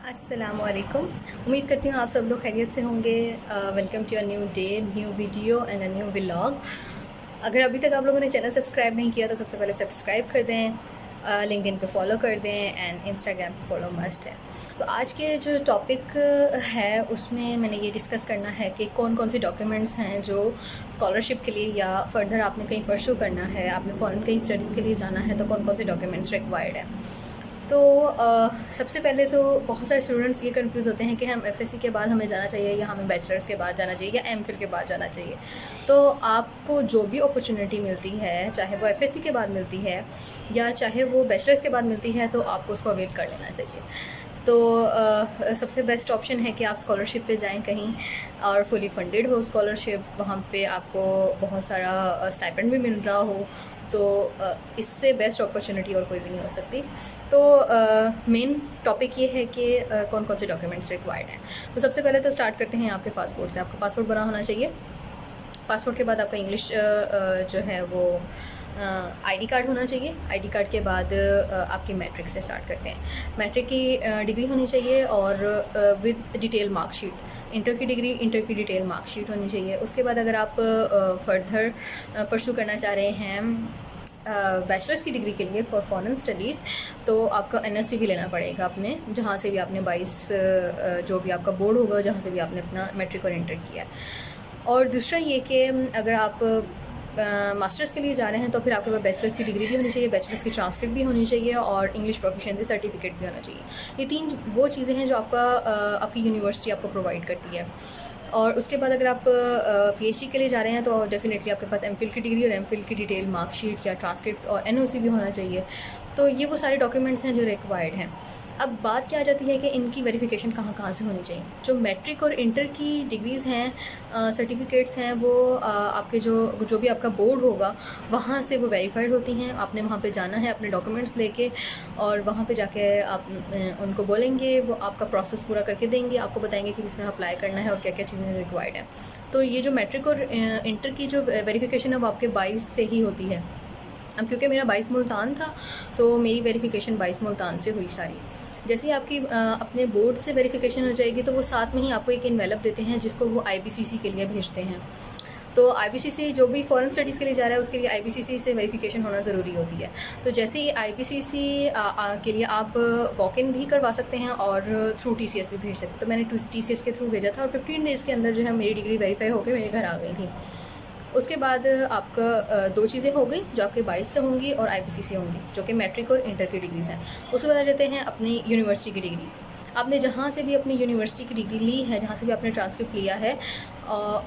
अस्सलामुअलैकुम। उम्मीद करती हूँ आप सब लोग खैरियत से होंगे। Welcome to a new day, new video and a new vlog. अगर अभी तक आप लोगों ने चैनल सब्सक्राइब नहीं किया तो सबसे पहले सब्सक्राइब कर दें, लिंक्डइन पे फॉलो कर दें एंड इंस्टाग्राम पे फॉलो मस्ट है। तो आज के जो टॉपिक है उसमें मैंने ये डिस्कस करना है कि कौन कौन से डॉक्यूमेंट्स हैं जो स्कॉलरशिप के लिए या फर्दर आपने कहीं परस्यू करना है, आपने फ़ॉरेन कहीं स्टडीज़ के लिए जाना है तो कौन कौन से डॉक्यूमेंट्स रिक्वायर्ड है। तो सबसे पहले तो बहुत सारे स्टूडेंट्स ये कंफ्यूज होते हैं कि हम एफएससी के बाद हमें जाना चाहिए या हमें बैचलर्स के बाद जाना चाहिए या एमफिल के बाद जाना चाहिए। तो आपको जो भी अपॉर्चुनिटी मिलती है, चाहे वो एफएससी के बाद मिलती है या चाहे वो बैचलर्स के बाद मिलती है, तो आपको उसको अवेल कर लेना चाहिए। तो सबसे बेस्ट ऑप्शन है कि आप स्कॉलरशिप पे जाएं कहीं और फुली फंडेड हो स्कॉलरशिप, वहाँ पे आपको बहुत सारा स्टाइपेंड भी मिल रहा हो। तो इससे बेस्ट अपॉर्चुनिटी और कोई भी नहीं हो सकती। तो मेन टॉपिक ये है कि कौन कौन से डॉक्यूमेंट्स रिक्वायर्ड हैं। तो सबसे पहले तो स्टार्ट करते हैं आपके पासपोर्ट से। आपका पासपोर्ट बना होना चाहिए। पासपोर्ट के बाद आपका इंग्लिश जो है वो आईडी कार्ड होना चाहिए। आईडी कार्ड के बाद आपकी मैट्रिक से स्टार्ट करते हैं। मैट्रिक की डिग्री होनी चाहिए और विद डिटेल मार्कशीट। इंटर की डिग्री, इंटर की डिटेल मार्कशीट होनी चाहिए। उसके बाद अगर आप फर्दर परस्यू करना चाह रहे हैं बैचलर्स की डिग्री के लिए फॉर फॉरेन स्टडीज़, तो आपका एनएससी भी लेना पड़ेगा अपने, जहाँ से भी आपने 22 जो भी आपका बोर्ड होगा, जहाँ से भी आपने अपना मैट्रिक और इंटर किया। और दूसरा ये कि अगर आप मास्टर्स के लिए जा रहे हैं तो फिर आपके पास बैचलर्स की डिग्री भी होनी चाहिए, बैचलर्स की ट्रांसक्रिप्ट भी होनी चाहिए और इंग्लिश प्रोफिशिएंसी सर्टिफिकेट भी होना चाहिए। ये तीन वो चीज़ें हैं जो आपकी यूनिवर्सिटी आपको प्रोवाइड करती है। और उसके बाद अगर आप पीएचडी के लिए जा रहे हैं तो डेफिनेटली आपके पास एमफिल की डिग्री और एमफिल की डिटेल मार्कशीट या ट्रांसक्रिप्ट और एनओसी भी होना चाहिए। तो ये वो सारे डॉक्यूमेंट्स हैं जो रिक्वायर्ड हैं। अब बात क्या आ जाती है कि इनकी वेरिफिकेशन कहाँ कहाँ से होनी चाहिए। जो मैट्रिक और इंटर की डिग्रीज़ हैं, सर्टिफिकेट्स हैं, वो आपके जो भी आपका बोर्ड होगा वहाँ से वो वेरीफाइड होती हैं। आपने वहाँ पे जाना है अपने डॉक्यूमेंट्स लेके और वहाँ पे जाके आप उनको बोलेंगे, वो आपका प्रोसेस पूरा करके देंगे, आपको बताएंगे कि किस तरह अप्लाई करना है और क्या क्या चीज़ें रिक्वायर्ड हैं। तो ये जो मैट्रिक और इंटर की जो वेरीफिकेशन है वो आपके 22 से ही होती है। अब क्योंकि मेरा 22 मुल्तान था तो मेरी वेरिफिकेशन 22 मुल्तान से हुई सारी। जैसे ही आपकी अपने बोर्ड से वेरिफिकेशन हो जाएगी तो वो साथ में ही आपको एक इन्वेलप देते हैं जिसको वो आईबीसीसी के लिए भेजते हैं। तो आईबीसीसी जो भी फॉरेन स्टडीज़ के लिए जा रहा है उसके लिए आईबीसीसी से वेरिफिकेशन होना ज़रूरी होती है। तो जैसे ही आईबीसीसी के लिए आप वॉक इन भी करवा सकते हैं और थ्रू टीसीएस भी भेज सकते हैं। तो मैंने टीसीएस के थ्रू भेजा था और 15 डेज़ के अंदर जो है मेरी डिग्री वेरीफाई होकर मेरे घर आ गई थी। उसके बाद आपका दो चीज़ें हो गई जो आपके 22 से होंगी और आईबीसीसी होंगी, जो कि मैट्रिक और इंटर की डिग्रीज़ हैं। उसके बाद आ जाते हैं अपनी यूनिवर्सिटी की डिग्री। आपने जहाँ से भी अपनी यूनिवर्सिटी की डिग्री ली है, जहाँ से भी आपने ट्रांसक्रिप्ट लिया है,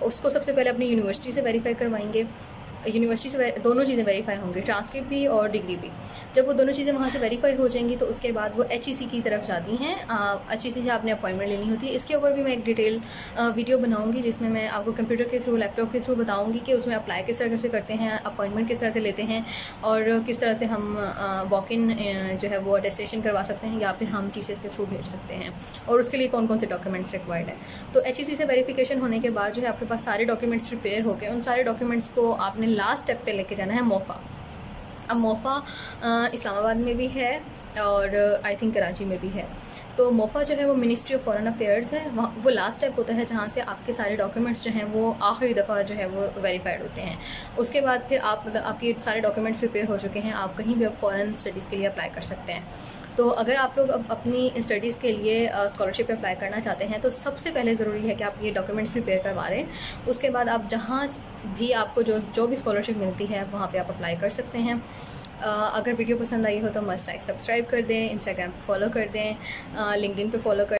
उसको सबसे पहले अपनी यूनिवर्सिटी से वेरीफाई करवाएंगे। यूनिवर्सिटी से दोनों चीज़ें वेरीफाई होंगी, ट्रांसक्रिप्ट भी और डिग्री भी। जब वो दोनों चीज़ें वहाँ से वेरीफाई हो जाएंगी तो उसके बाद वो एचईसी की तरफ जाती हैं। एचईसी से आपने अपॉइंटमेंट लेनी होती है। इसके ऊपर भी मैं एक डिटेल वीडियो बनाऊंगी जिसमें मैं आपको कंप्यूटर के थ्रू, लैपटॉप के थ्रू बताऊंगी कि उसमें अप्लाई किस तरह से करते हैं, अपॉइंटमेंट किस तरह से लेते हैं और किस तरह से हम वॉक इन जो है वो अटेस्टेशन करवा सकते हैं या फिर हम टीसीएस के थ्रू भेज सकते हैं और उसके लिए कौन कौन से डॉक्यूमेंट्स रिक्वायर्ड है। तो एचईसी से वेरिफिकेशन होने के बाद जो है आपके पास सारे डॉक्यूमेंट्स प्रिपेयर हो गए। उन सारे डॉक्यूमेंट्स को आपने लास्ट स्टेप पे लेके जाना है मोफा। अब मोफा इस्लामाबाद में भी है और आई थिंक कराची में भी है। तो मोफा जो है वो मिनिस्ट्री ऑफ फॉरेन अफेयर्स है। वहाँ वो लास्ट स्टेप होता है जहाँ से आपके सारे डॉक्यूमेंट्स जो हैं वो आखिरी दफ़ा जो है वो वेरीफाइड होते हैं। उसके बाद फिर आपके सारे डॉक्यूमेंट्स प्रिपेयर हो चुके हैं, आप कहीं भी अब फॉरेन स्टडीज़ के लिए अप्लाई कर सकते हैं। तो अगर आप लोग अब अपनी स्टडीज़ के लिए स्कॉलरशिप पे अप्लाई करना चाहते हैं तो सबसे पहले ज़रूरी है कि आप ये डॉक्यूमेंट्स प्रिपेयर करवा रहे हैं। उसके बाद आप जहाँ भी आपको जो भी स्कॉलरशिप मिलती है वहाँ पे आप अप्लाई कर सकते हैं। अगर वीडियो पसंद आई हो तो मस्ट लाइक सब्सक्राइब कर दें, इंस्टाग्राम पे फॉलो कर दें, लिंक्डइन पे फॉलो कर